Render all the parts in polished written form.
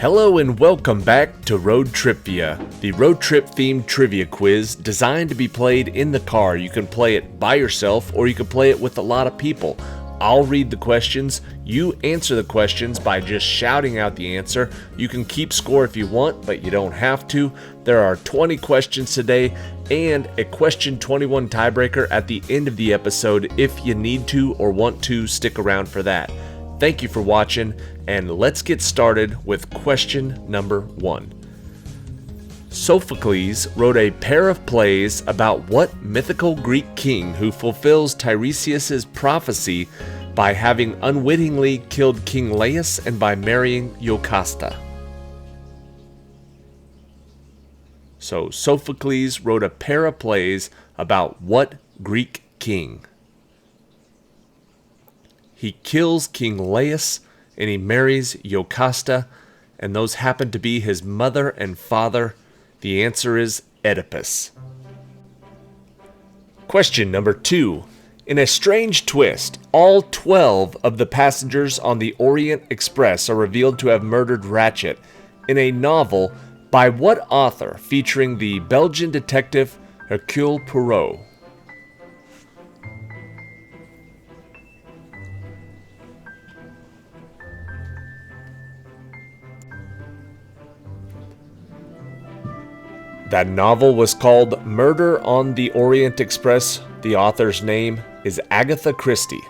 Hello and welcome back to ROADTRIpVIA, the road trip themed trivia quiz designed to be played in the car. You can play it by yourself or you can play it with a lot of people. I'll read the questions, you answer the questions by just shouting out the answer. You can keep score if you want, but you don't have to. There are 20 questions today and a question 21 tiebreaker at the end of the episode if you need to or want to stick around for that. Thank you for watching, and let's get started with question number 1. Sophocles wrote a pair of plays about what mythical Greek king who fulfills Tiresias' prophecy by having unwittingly killed King Laius and by marrying Jocasta? So Sophocles wrote a pair of plays about what Greek king? He kills King Laius and he marries Jocasta, and those happen to be his mother and father. The answer is Oedipus. Question number 2. In a strange twist, all 12 of the passengers on the Orient Express are revealed to have murdered Ratchet in a novel by what author featuring the Belgian detective Hercule Poirot? That novel was called Murder on the Orient Express. The author's name is Agatha Christie.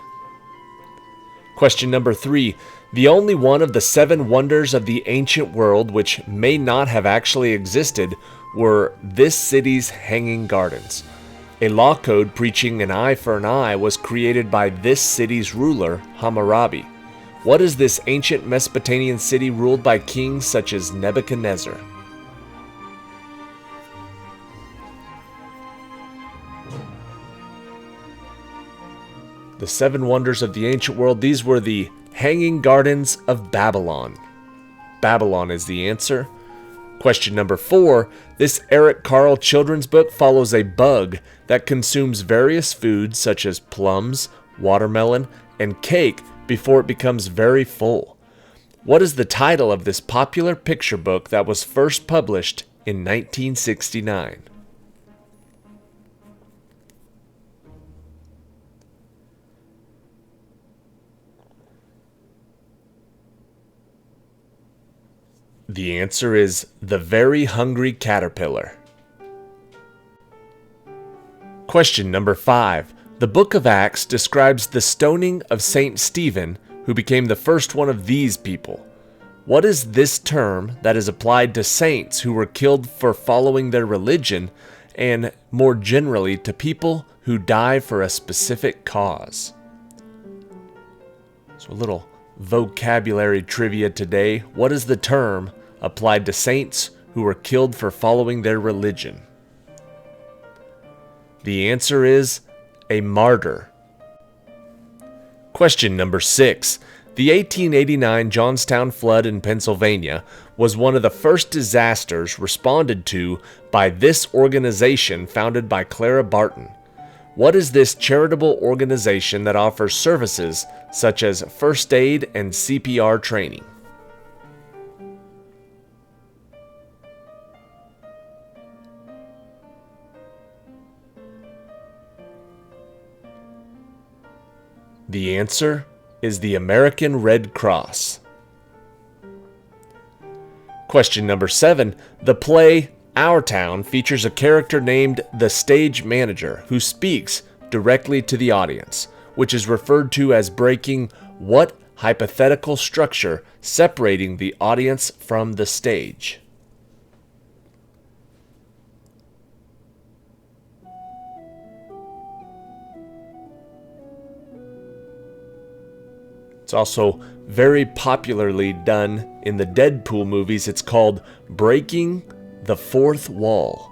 Question number 3. The only one of the 7 wonders of the ancient world which may not have actually existed were this city's hanging gardens. A law code preaching an eye for an eye was created by this city's ruler, Hammurabi. What is this ancient Mesopotamian city ruled by kings such as Nebuchadnezzar? The 7 wonders of the ancient world, these were the Hanging Gardens of Babylon. Babylon is the answer. Question number 4. This Eric Carle children's book follows a bug that consumes various foods such as plums, watermelon, and cake before it becomes very full. What is the title of this popular picture book that was first published in 1969? The answer is The Very Hungry Caterpillar. Question number 5. The Book of Acts describes the stoning of Saint Stephen, who became the first one of these people. What is this term that is applied to saints who were killed for following their religion, and more generally to people who die for a specific cause? So a little vocabulary trivia today. What is the term applied to saints who were killed for following their religion? The answer is a martyr. Question number 6. The 1889 Johnstown flood in Pennsylvania was one of the first disasters responded to by this organization founded by Clara Barton. What is this charitable organization that offers services such as first aid and CPR training? The answer is the American Red Cross. Question number 7. The play Our Town features a character named the stage manager who speaks directly to the audience, which is referred to as breaking what hypothetical structure separating the audience from the stage? It's also very popularly done in the Deadpool movies. It's called Breaking the Fourth Wall.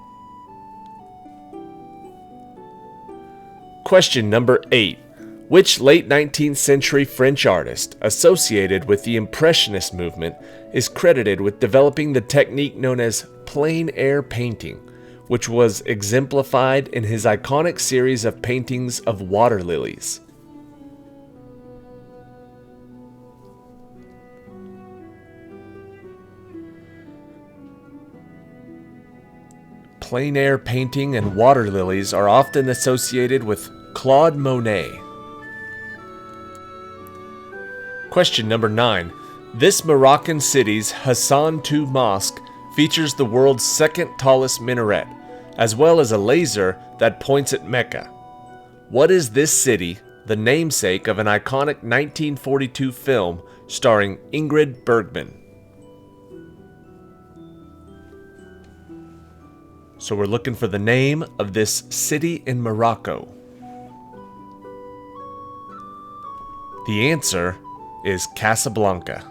Question number 8. Which late 19th century French artist associated with the Impressionist movement is credited with developing the technique known as plein air painting, which was exemplified in his iconic series of paintings of water lilies? plein air painting and water lilies are often associated with Claude Monet. Question number 9. This Moroccan city's Hassan II Mosque features the world's second tallest minaret, as well as a laser that points at Mecca. What is this city, the namesake of an iconic 1942 film starring Ingrid Bergman? So we're looking for the name of this city in Morocco. The answer is Casablanca.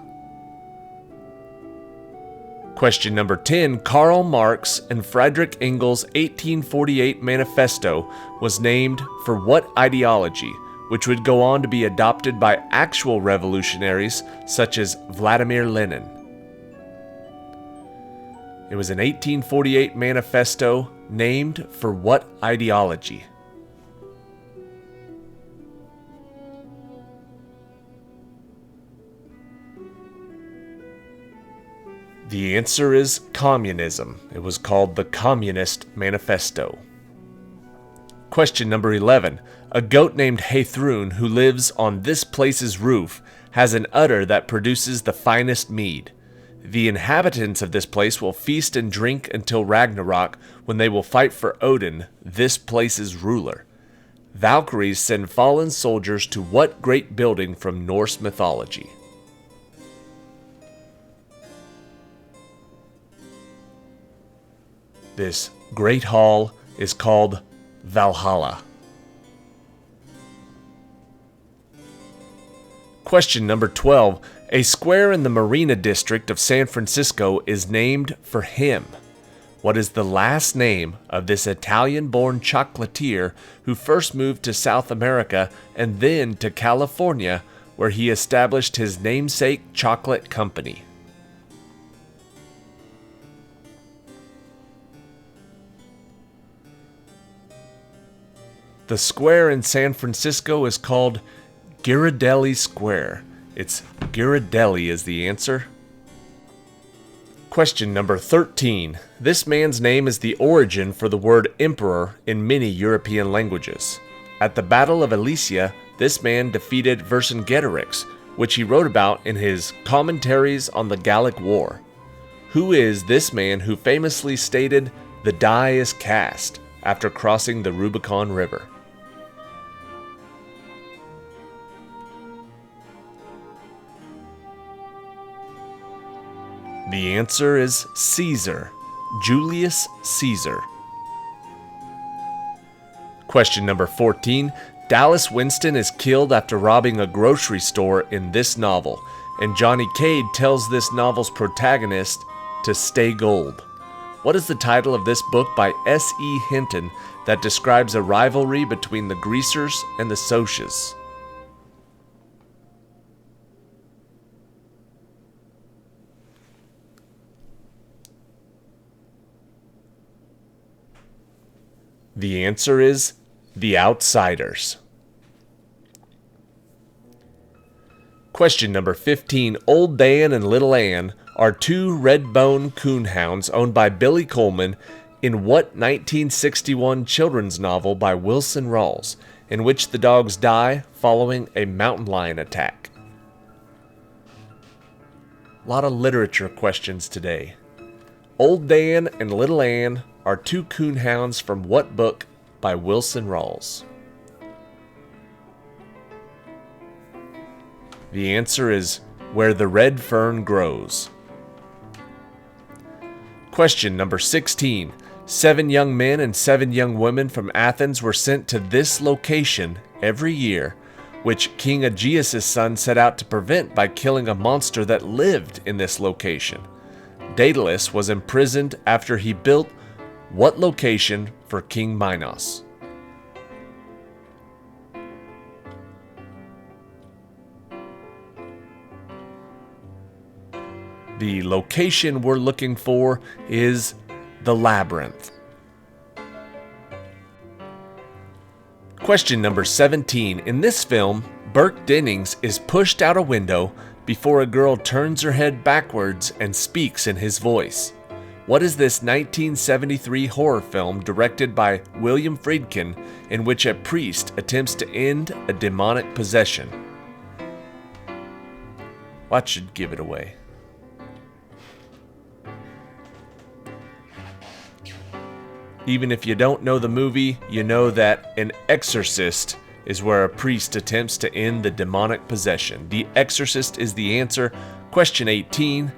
Question number 10. Karl Marx and Friedrich Engels' 1848 manifesto was named for what ideology, which would go on to be adopted by actual revolutionaries such as Vladimir Lenin? It was an 1848 manifesto named for what ideology? The answer is communism. It was called the Communist Manifesto. Question number 11. A goat named Heithrun who lives on this place's roof has an udder that produces the finest mead. The inhabitants of this place will feast and drink until Ragnarok, when they will fight for Odin, this place's ruler. Valkyries send fallen soldiers to what great building from Norse mythology? This great hall is called Valhalla. Question number 12. A square in the Marina District of San Francisco is named for him. What is the last name of this Italian-born chocolatier who first moved to South America and then to California, where he established his namesake chocolate company? The square in San Francisco is called Ghirardelli Square. It's Ghirardelli is the answer. Question number 13. This man's name is the origin for the word emperor in many European languages. At the Battle of Alesia, this man defeated Vercingetorix, which he wrote about in his Commentaries on the Gallic War. Who is this man who famously stated, "The die is cast," after crossing the Rubicon River? The answer is Caesar, Julius Caesar. Question number 14. Dallas Winston is killed after robbing a grocery store in this novel, and Johnny Cade tells this novel's protagonist to stay gold. What is the title of this book by S.E. Hinton that describes a rivalry between the Greasers and the Socs? The answer is The Outsiders. Question number 15. Old Dan and Little Ann are two red-bone coonhounds owned by Billy Coleman in what 1961 children's novel by Wilson Rawls, in which the dogs die following a mountain lion attack? A lot of literature questions today. Old Dan and Little Ann are two coonhounds from what book by Wilson Rawls? The answer is Where the Red Fern Grows. Question number 16. 7 young men and 7 young women from Athens were sent to this location every year, which King Aegeus' son set out to prevent by killing a monster that lived in this location. Daedalus was imprisoned after he built what location for King Minos? The location we're looking for is the Labyrinth. Question number 17. In this film, Burke Dennings is pushed out a window before a girl turns her head backwards and speaks in his voice. What is this 1973 horror film directed by William Friedkin in which a priest attempts to end a demonic possession? What should give it away? Even if you don't know the movie, you know that an exorcist is where a priest attempts to end the demonic possession. The Exorcist is the answer. Question 18.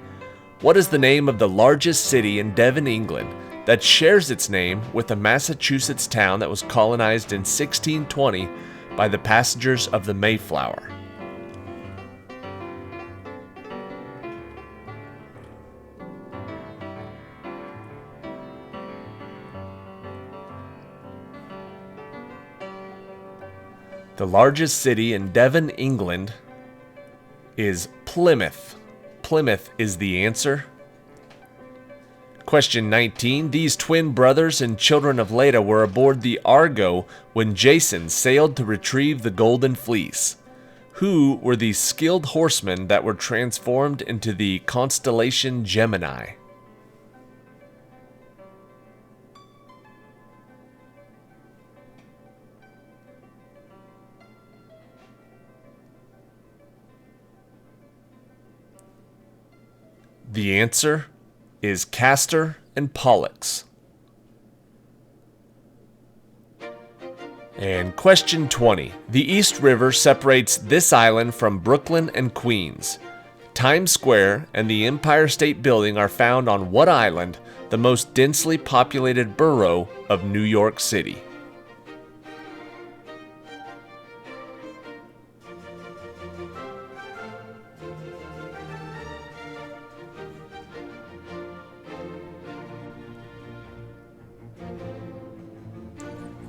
What is the name of the largest city in Devon, England, that shares its name with a Massachusetts town that was colonized in 1620 by the passengers of the Mayflower? The largest city in Devon, England is Plymouth. Plymouth is the answer. Question 19. These twin brothers and children of Leda were aboard the Argo when Jason sailed to retrieve the Golden Fleece. Who were these skilled horsemen that were transformed into the constellation Gemini? The answer is Castor and Pollux. And question 20. The East River separates this island from Brooklyn and Queens. Times Square and the Empire State Building are found on what island, the most densely populated borough of New York City?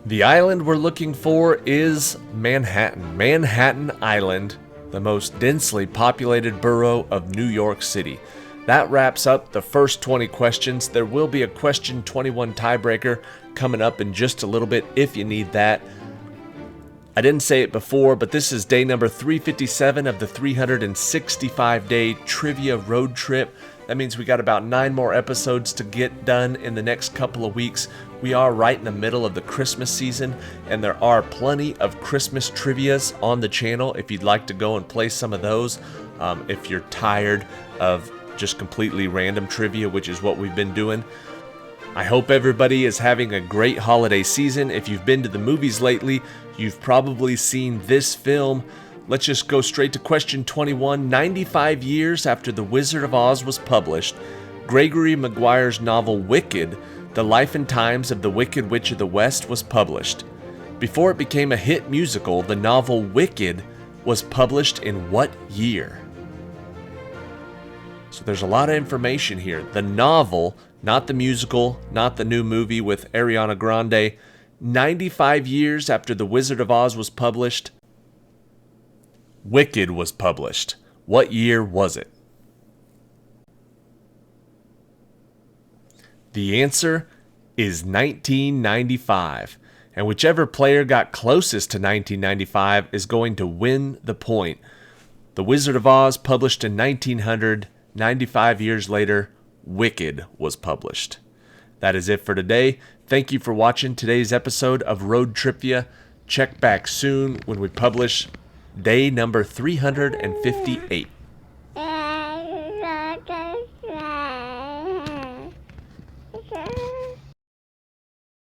The island we're looking for is Manhattan. Manhattan Island, the most densely populated borough of New York City. That wraps up the first 20 questions. There will be a question 21 tiebreaker coming up in just a little bit if you need that. I didn't say it before, but this is day number 357 of the 365-day trivia road trip. That means we got about 9 more episodes to get done in the next couple of weeks. We are right in the middle of the Christmas season, and there are plenty of Christmas trivias on the channel if you'd like to go and play some of those. If you're tired of just completely random trivia, which is what we've been doing. I hope everybody is having a great holiday season. If you've been to the movies lately, you've probably seen this film. Let's just go straight to question 21. 95 years after The Wizard of Oz was published, Gregory Maguire's novel Wicked, The Life and Times of the Wicked Witch of the West was published. Before it became a hit musical, the novel Wicked was published in what year? So there's a lot of information here. The novel, not the musical, not the new movie with Ariana Grande. 95 years after The Wizard of Oz was published, Wicked was published. What year was it? The answer is 1995. And whichever player got closest to 1995 is going to win the point. The Wizard of Oz, published in 1900, 95 years later, Wicked was published. That is it for today. Thank you for watching today's episode of Road TRIpVIA. Check back soon when we publish day number 358.